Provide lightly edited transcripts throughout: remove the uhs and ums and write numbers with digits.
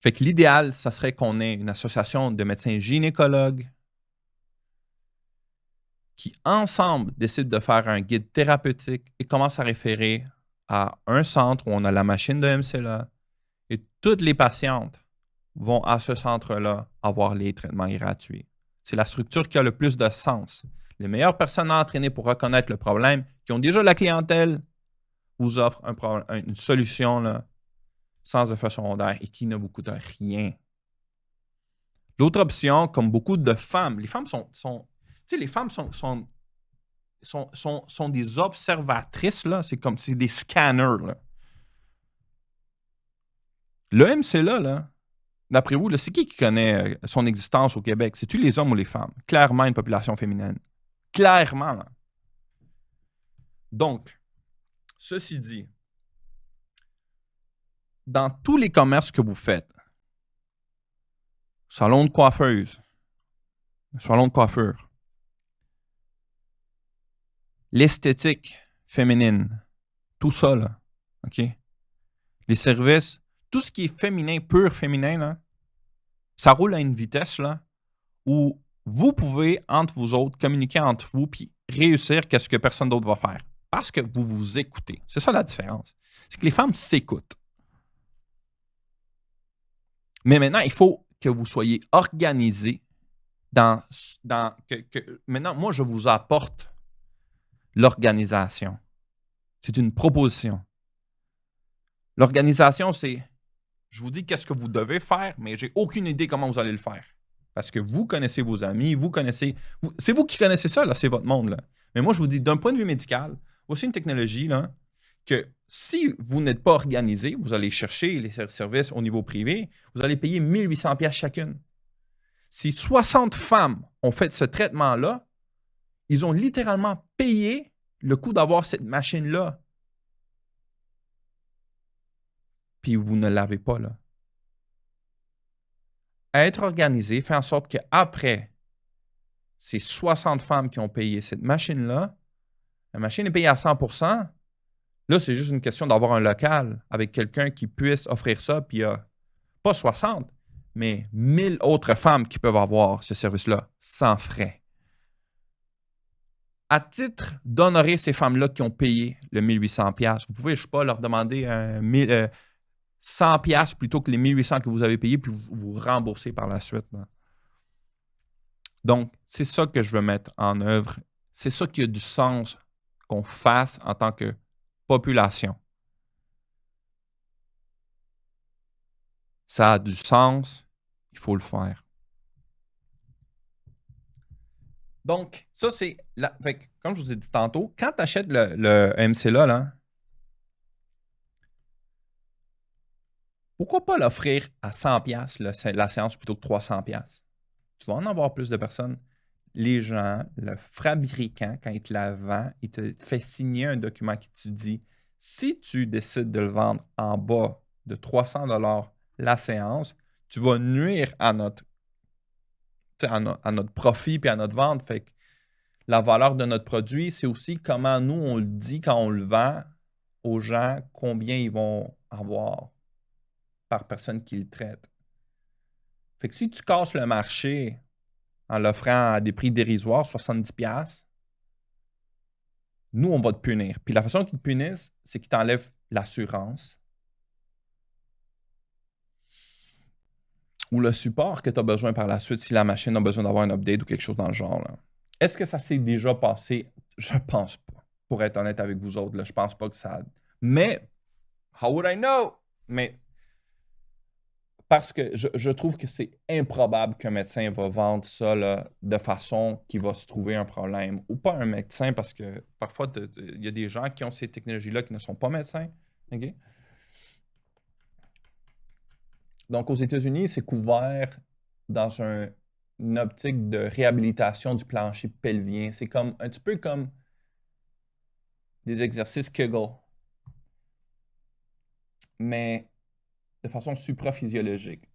Fait que l'idéal, ça serait qu'on ait une association de médecins gynécologues qui, ensemble, décident de faire un guide thérapeutique et commencent à référer à un centre où on a la machine de MCLA et toutes les patientes vont à ce centre-là avoir les traitements gratuits. C'est la structure qui a le plus de sens. Les meilleures personnes à entraîner pour reconnaître le problème, qui ont déjà la clientèle, vous offrent une solution là, sans effet secondaire et qui ne vous coûte rien. L'autre option, comme beaucoup de femmes, les femmes les femmes sont des observatrices, là. C'est des scanners, là. Le MCLA, là, d'après vous, c'est qui connaît son existence au Québec? C'est-tu les hommes ou les femmes? Clairement, une population féminine. Clairement, là. Donc, ceci dit, dans tous les commerces que vous faites, salon de coiffeuse, salon de coiffure, l'esthétique féminine, tout ça, là, OK? Les services, tout ce qui est féminin, pur féminin, là, ça roule à une vitesse là, où vous pouvez, entre vous autres, communiquer entre vous puis réussir qu'est-ce que personne d'autre va faire. Parce que vous vous écoutez. C'est ça la différence. C'est que les femmes s'écoutent. Mais maintenant, il faut que vous soyez organisés maintenant, moi, je vous apporte l'organisation. C'est une proposition. L'organisation, c'est je vous dis qu'est-ce que vous devez faire, mais j'ai aucune idée comment vous allez le faire. Parce que vous connaissez vos amis, c'est vous qui connaissez ça, là, c'est votre monde. Là. Mais moi, je vous dis, d'un point de vue médical, voici une technologie là, que si vous n'êtes pas organisé, vous allez chercher les services au niveau privé, vous allez payer 1800$ chacune. Si 60 femmes ont fait ce traitement-là, ils ont littéralement payé le coût d'avoir cette machine-là. Puis vous ne l'avez pas là. Être organisé fait en sorte qu'après ces 60 femmes qui ont payé cette machine-là, la machine est payée à 100%. Là, c'est juste une question d'avoir un local avec quelqu'un qui puisse offrir ça, puis il y a pas 60, mais 1000 autres femmes qui peuvent avoir ce service-là sans frais. À titre d'honorer ces femmes-là qui ont payé le 1800$, vous pouvez, je ne sais pas, leur demander 100$ plutôt que les 1800$ que vous avez payés, puis vous remboursez par la suite. Là. Donc, c'est ça que je veux mettre en œuvre. C'est ça qui a du sens qu'on fasse en tant que population. Ça a du sens, il faut le faire. Donc, ça, c'est... Comme je vous ai dit tantôt, quand tu achètes le MCLA, là, pourquoi pas l'offrir à 100$ la séance plutôt que 300$? Tu vas en avoir plus de personnes. Les gens, le fabricant, quand il te la vend, il te fait signer un document qui te dit si tu décides de le vendre en bas de 300$ la séance, tu vas nuire à notre profit et à notre vente. Fait que la valeur de notre produit, c'est aussi comment nous, on le dit quand on le vend aux gens, combien ils vont avoir par personne qui le traite. Fait que si tu casses le marché en l'offrant à des prix dérisoires, 70$, nous, on va te punir. Puis la façon qu'ils te punissent, c'est qu'ils t'enlèvent l'assurance ou le support que tu as besoin par la suite si la machine a besoin d'avoir un update ou quelque chose dans le genre. Est-ce que ça s'est déjà passé? Je pense pas. Pour être honnête avec vous autres, là, je pense pas que ça... Mais, how would I know? Mais parce que je trouve que c'est improbable qu'un médecin va vendre ça là, de façon qu'il va se trouver un problème. Ou pas un médecin, parce que parfois, il y a des gens qui ont ces technologies-là qui ne sont pas médecins. Okay? Donc, aux États-Unis, c'est couvert dans une optique de réhabilitation du plancher pelvien. C'est comme un petit peu comme des exercices Kegel, mais de façon supraphysiologique.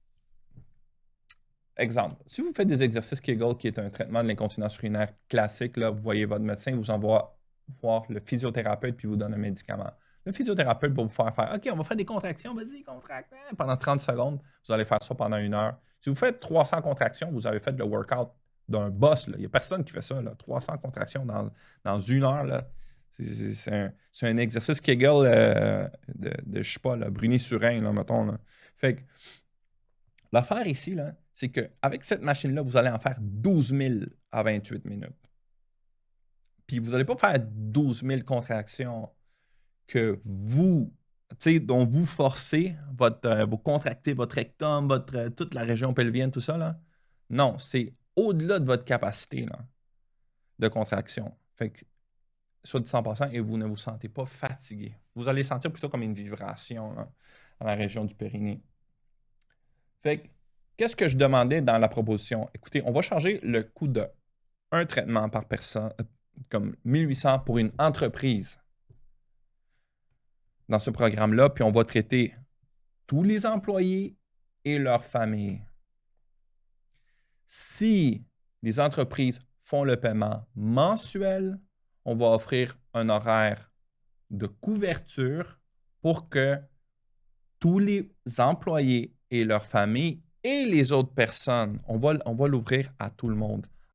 Exemple, si vous faites des exercices Kegel, qui est un traitement de l'incontinence urinaire classique, là, vous voyez votre médecin, vous envoie voir le physiothérapeute puis vous donne un médicament. Le physiothérapeute va vous faire OK, on va faire des contractions, vas-y, contracte pendant 30 secondes. Vous allez faire ça pendant 1 heure. Si vous faites 300 contractions, vous avez fait le workout d'un boss. Il n'y a personne qui fait ça. 300 contractions dans 1 heure. Là. C'est un exercice Kegel de je sais pas, Bruni-Surin, mettons. Là. Fait que l'affaire ici, là, c'est qu'avec cette machine-là, vous allez en faire 12 000 à 28 minutes. Puis vous n'allez pas faire 12 000 contractions que dont vous forcez vous contractez votre rectum, toute la région pelvienne, tout ça, là. Non, c'est au-delà de votre capacité là, de contraction. Fait que, soit dit 100%, et vous ne vous sentez pas fatigué. Vous allez sentir plutôt comme une vibration là, dans la région du périnée. Fait que, qu'est-ce que je demandais dans la proposition? Écoutez, on va charger le coût de un traitement par personne, comme 1800 pour une entreprise dans ce programme-là, puis on va traiter tous les employés et leurs familles. Si les entreprises font le paiement mensuel, on va offrir un horaire de couverture pour que tous les employés et leurs familles et les autres personnes, on va l'ouvrir à tout le monde.